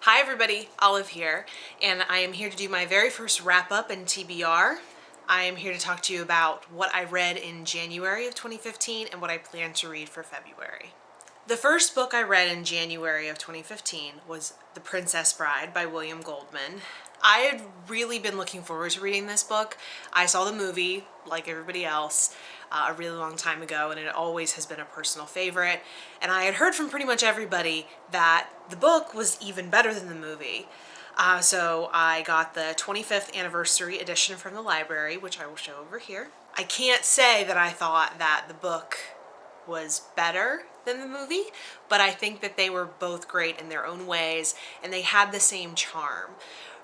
Hi everybody, Olive here, and I am here to do my very first wrap-up in TBR. I am here to talk to you about what I read in January of 2015 and what I plan to read for February. The first book I read in January of 2015 was The Princess Bride by William Goldman. I had really been looking forward to reading this book. I saw the movie, like everybody else, a really long time ago, and it always has been a personal favorite. And I had heard from pretty much everybody that the book was even better than the movie. So I got the 25th anniversary edition from the library, which I will show over here. I can't say that I thought that the book was better than the movie, but I think that they were both great in their own ways, and they had the same charm.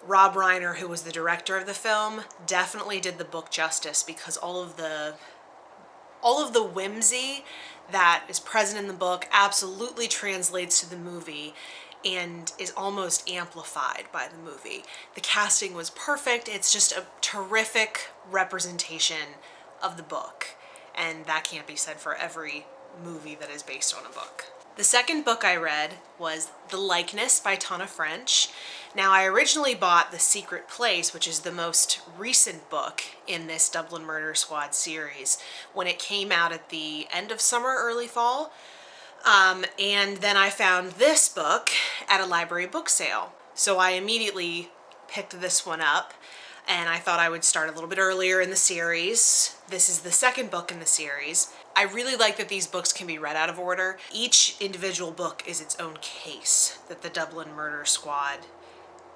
Rob Reiner, who was the director of the film, definitely did the book justice because all of the whimsy that is present in the book absolutely translates to the movie and is almost amplified by the movie. The casting was perfect. It's just a terrific representation of the book, and that can't be said for every movie that is based on a book. The second book I read was The Likeness by Tana French. Now, I originally bought The Secret Place, which is the most recent book in this Dublin Murder Squad series, when it came out at the end of summer, early fall. And then I found this book at a library book sale. So I immediately picked this one up, and I thought I would start a little bit earlier in the series. This is the second book in the series. I really like that these books can be read out of order. Each individual book is its own case that the Dublin Murder Squad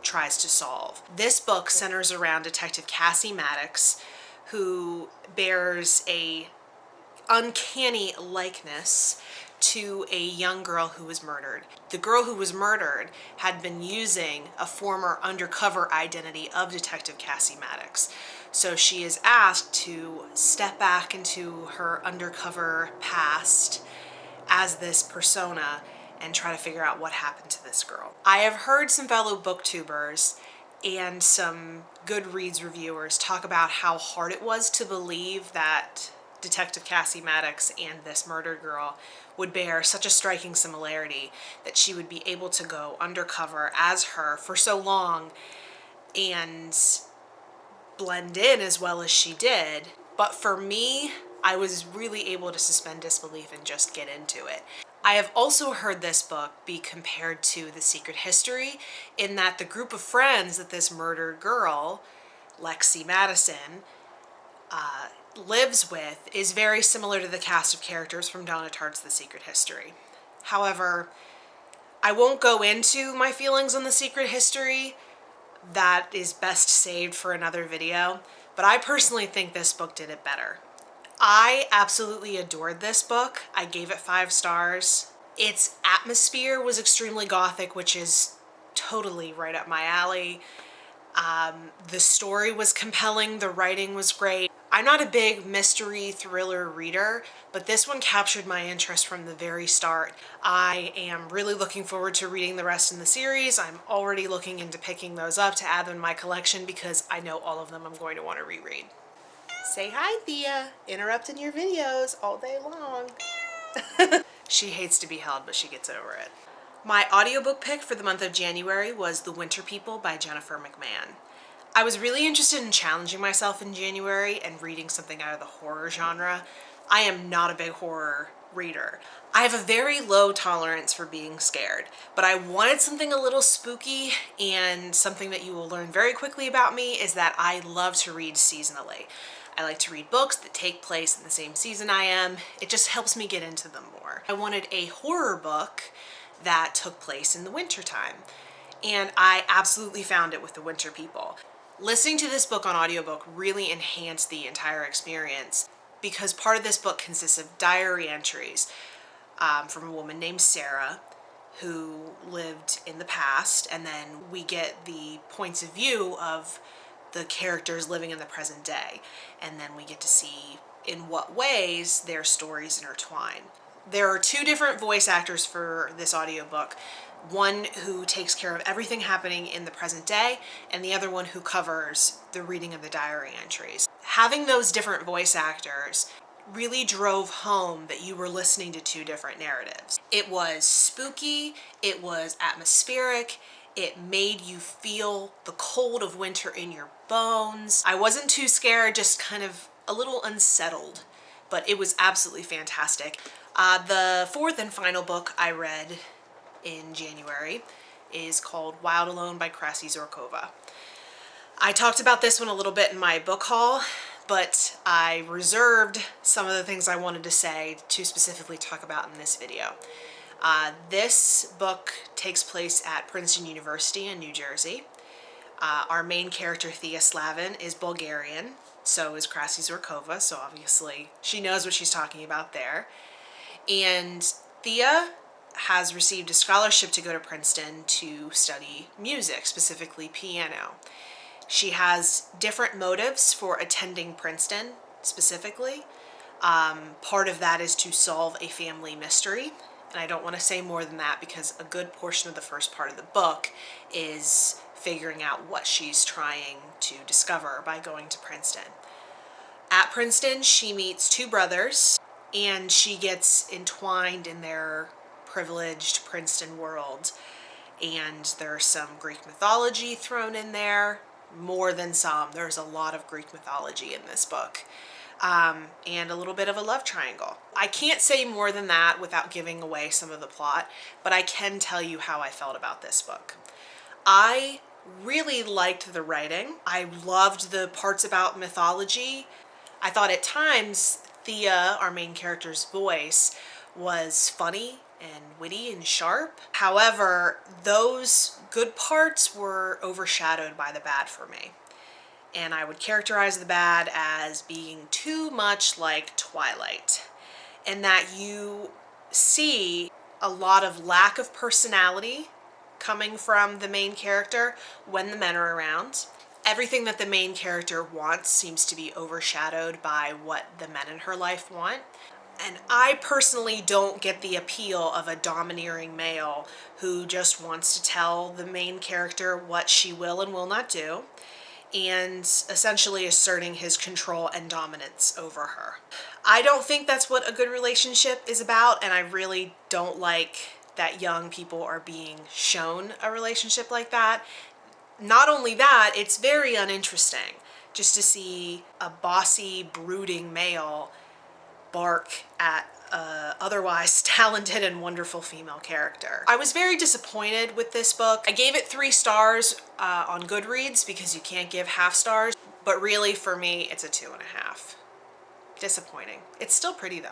tries to solve. This book centers around Detective Cassie Maddox, who bears a uncanny likeness to a young girl who was murdered. The girl who was murdered had been using a former undercover identity of Detective Cassie Maddox. So she is asked to step back into her undercover past as this persona and try to figure out what happened to this girl. I have heard some fellow booktubers and some Goodreads reviewers talk about how hard it was to believe that Detective Cassie Maddox and this murdered girl would bear such a striking similarity, that she would be able to go undercover as her for so long and blend in as well as she did. But for me, I was really able to suspend disbelief and just get into it. I have also heard this book be compared to The Secret History, in that the group of friends that this murdered girl, Lexi Madison, lives with is very similar to the cast of characters from Donna Tartt's The Secret History. However, I won't go into my feelings on The Secret History. That is best saved for another video, but I personally think this book did it better. I absolutely adored this book. I gave it 5 stars. Its atmosphere was extremely gothic, which is totally right up my alley. The story was compelling, the writing was great. I'm not a big mystery thriller reader, but this one captured my interest from the very start. I am really looking forward to reading the rest in the series. I'm already looking into picking those up to add them in my collection because I know all of them I'm going to want to reread. Say hi, Thea. Interrupting your videos all day long. She hates to be held, but she gets over it. My audiobook pick for the month of January was The Winter People by Jennifer McMahon. I was really interested in challenging myself in January and reading something out of the horror genre. I am not a big horror reader. I have a very low tolerance for being scared, but I wanted something a little spooky, and something that you will learn very quickly about me is that I love to read seasonally. I like to read books that take place in the same season I am. It just helps me get into them more. I wanted a horror book that took place in the wintertime, and I absolutely found it with The Winter People. Listening to this book on audiobook really enhanced the entire experience, because part of this book consists of diary entries from a woman named Sarah who lived in the past, and then we get the points of view of the characters living in the present day, and then we get to see in what ways their stories intertwine. There are 2 different voice actors for this audiobook. One who takes care of everything happening in the present day, and the other one who covers the reading of the diary entries. Having those different voice actors really drove home that you were listening to 2 different narratives. It was spooky, it was atmospheric, It made you feel the cold of winter in your bones. I wasn't too scared, just kind of a little unsettled, but it was absolutely fantastic. The fourth and final book I read in January is called Wild Alone by Krasi Zorkova. I talked about this one a little bit in my book haul, but I reserved some of the things I wanted to say to specifically talk about in this video. This book takes place at Princeton University in New Jersey. Our main character, Thea Slavin, is Bulgarian, so is Krasi Zorkova, so obviously she knows what she's talking about there. And Thea has received a scholarship to go to Princeton to study music, specifically piano. She has different motives for attending Princeton, specifically. Part of that is to solve a family mystery, and I don't want to say more than that because a good portion of the first part of the book is figuring out what she's trying to discover by going to Princeton. At Princeton, she meets two brothers, and she gets entwined in their privileged Princeton world. And there's some Greek mythology thrown in there. More than some. There's a lot of Greek mythology in this book. And a little bit of a love triangle. I can't say more than that without giving away some of the plot, but I can tell you how I felt about this book. I really liked the writing. I loved the parts about mythology. I thought at times Thea, our main character's voice, was funny and witty and sharp. However, those good parts were overshadowed by the bad for me. And I would characterize the bad as being too much like Twilight, in that you see a lot of lack of personality coming from the main character when the men are around. Everything that the main character wants seems to be overshadowed by what the men in her life want. And I personally don't get the appeal of a domineering male who just wants to tell the main character what she will and will not do, and essentially asserting his control and dominance over her. I don't think that's what a good relationship is about, and I really don't like that young people are being shown a relationship like that. Not only that, it's very uninteresting just to see a bossy, brooding male bark at a otherwise talented and wonderful female character. I was very disappointed with this book. I gave it 3 stars on Goodreads because you can't give half stars, but really for me it's a 2.5. Disappointing. It's still pretty though.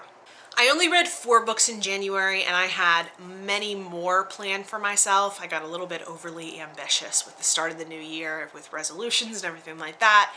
I only read 4 books in January, and I had many more planned for myself. I got a little bit overly ambitious with the start of the new year with resolutions and everything like that.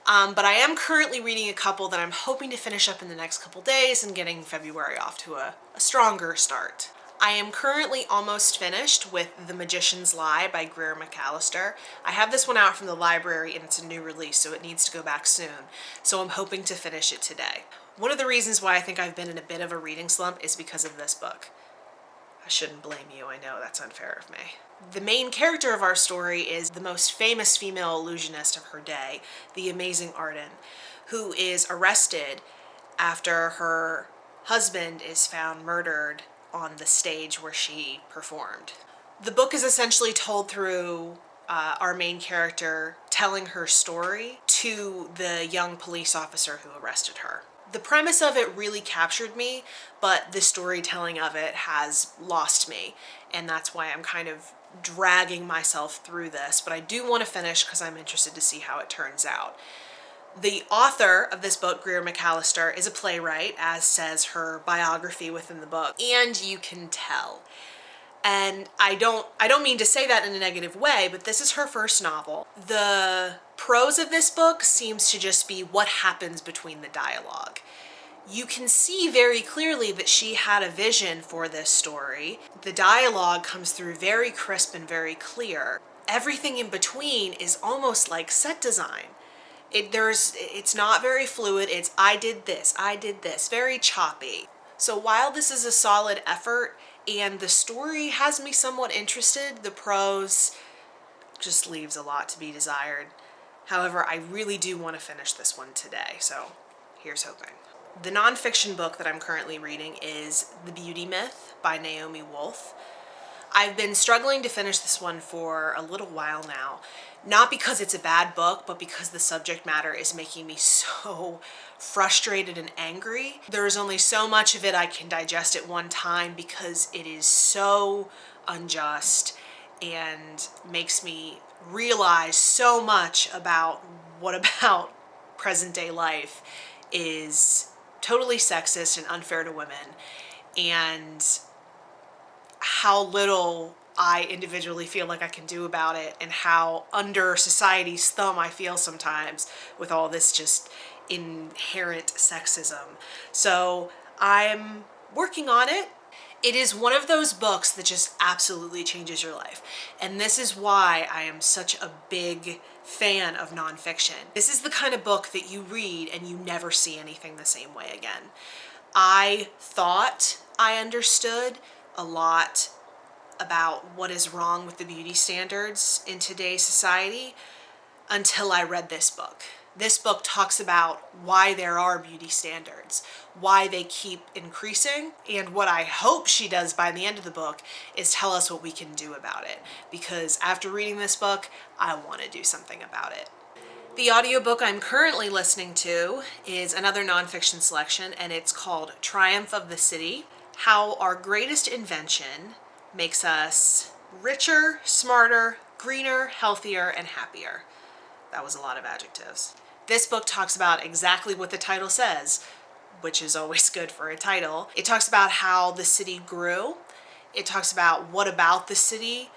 But I am currently reading a couple that I'm hoping to finish up in the next couple days and getting February off to a stronger start. I am currently almost finished with The Magician's Lie by Greer McAllister. I have this one out from the library and it's a new release, so it needs to go back soon. So I'm hoping to finish it today. One of the reasons why I think I've been in a bit of a reading slump is because of this book. I shouldn't blame you, I know that's unfair of me. The main character of our story is the most famous female illusionist of her day, the amazing Arden, who is arrested after her husband is found murdered on the stage where she performed. The book is essentially told through our main character telling her story to the young police officer who arrested her. The premise of it really captured me, but the storytelling of it has lost me, and that's why I'm kind of dragging myself through this, but I do want to finish because I'm interested to see how it turns out. The author of this book, Greer McAllister, is a playwright, as says her biography within the book, and you can tell. And I don't mean to say that in a negative way, but this is her first novel. The prose of this book seems to just be what happens between the dialogue. You can see very clearly that she had a vision for this story. The dialogue comes through very crisp and very clear. Everything in between is almost like set design. It's not very fluid. It's I did this, very choppy. So while this is a solid effort and the story has me somewhat interested, the prose just leaves a lot to be desired. However, I really do want to finish this one today, so here's hoping. The nonfiction book that I'm currently reading is The Beauty Myth by Naomi Wolf. I've been struggling to finish this one for a little while now. Not because it's a bad book, but because the subject matter is making me so frustrated and angry. There's only so much of it I can digest at one time because it is so unjust and makes me realize so much about what about present day life is totally sexist and unfair to women, and how little I individually feel like I can do about it, and how under society's thumb I feel sometimes with all this just inherent sexism. So I'm working on it. It is one of those books that just absolutely changes your life. And this is why I am such a big fan of nonfiction. This is the kind of book that you read and you never see anything the same way again. I thought I understood a lot about what is wrong with the beauty standards in today's society until I read this book. This book talks about why there are beauty standards, why they keep increasing, and what I hope she does by the end of the book is tell us what we can do about it. Because after reading this book, I want to do something about it. The audiobook I'm currently listening to is another nonfiction selection, and it's called Triumph of the City: How Our Greatest Invention Makes Us Richer, Smarter, Greener, Healthier, and Happier. That was a lot of adjectives. This book talks about exactly what the title says, which is always good for a title. It talks about how the city grew. It talks about what about the city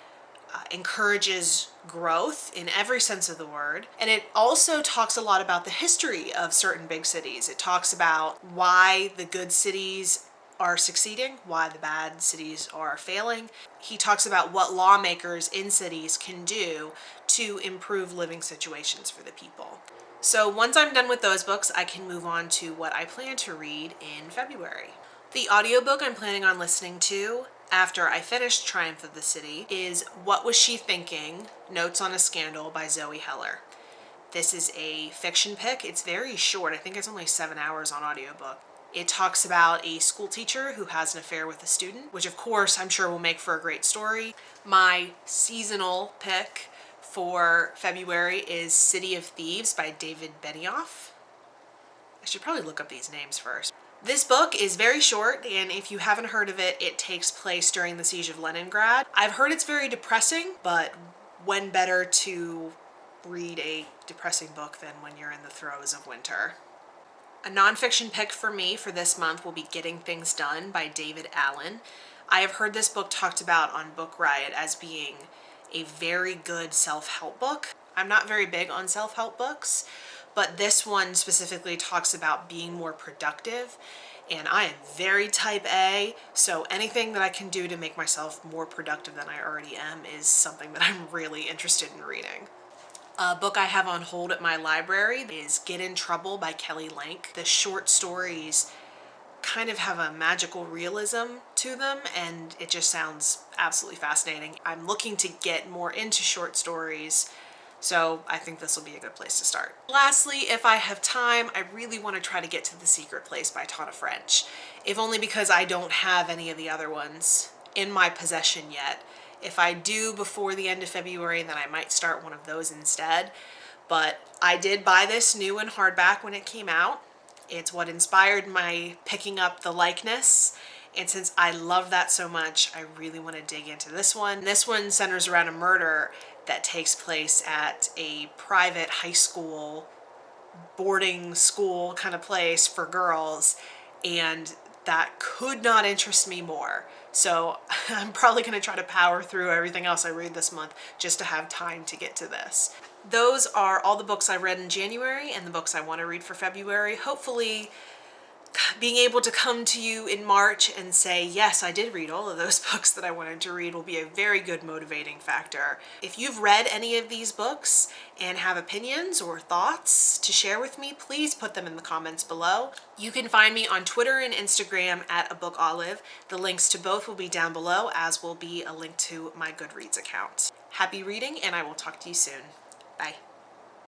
encourages growth in every sense of the word. And it also talks a lot about the history of certain big cities. It talks about why the good cities are succeeding, why the bad cities are failing. He talks about what lawmakers in cities can do to improve living situations for the people. So once I'm done with those books, I can move on to what I plan to read in February. The audiobook I'm planning on listening to after I finish Triumph of the City is What Was She Thinking? Notes on a Scandal by Zoe Heller. This is a fiction pick. It's very short. I think it's only 7 hours on audiobook. It talks about a school teacher who has an affair with a student, which of course I'm sure will make for a great story. My seasonal pick for February is City of Thieves by David Benioff. I should probably look up these names first. This book is very short, and if you haven't heard of it, it takes place during the siege of Leningrad. I've heard it's very depressing, but when better to read a depressing book than when you're in the throes of winter. A nonfiction pick for me for this month will be Getting Things Done by David Allen. I have heard this book talked about on Book Riot as being a very good self-help book. I'm not very big on self-help books, but this one specifically talks about being more productive, and I am very type A, so anything that I can do to make myself more productive than I already am is something that I'm really interested in reading. A book I have on hold at my library is Get in Trouble by Kelly Lank. The short stories kind of have a magical realism to them, and it just sounds absolutely fascinating. I'm looking to get more into short stories, so I think this will be a good place to start. Lastly, if I have time, I really want to try to get to The Secret Place by Tana French, if only because I don't have any of the other ones in my possession yet. If I do before the end of February, then I might start one of those instead. But I did buy this new in hardback when it came out. It's what inspired my picking up The Likeness. And since I love that so much, I really want to dig into this one. This one centers around a murder that takes place at a private high school, boarding school kind of place for girls. And that could not interest me more. So I'm probably going to try to power through everything else I read this month just to have time to get to this. Those are all the books I read in January and the books I want to read for February. Hopefully being able to come to you in March and say, yes, I did read all of those books that I wanted to read will be a very good motivating factor. If you've read any of these books and have opinions or thoughts to share with me, please put them in the comments below. You can find me on Twitter and Instagram at @abookolive. The links to both will be down below, as will be a link to my Goodreads account. Happy reading, and I will talk to you soon. Bye.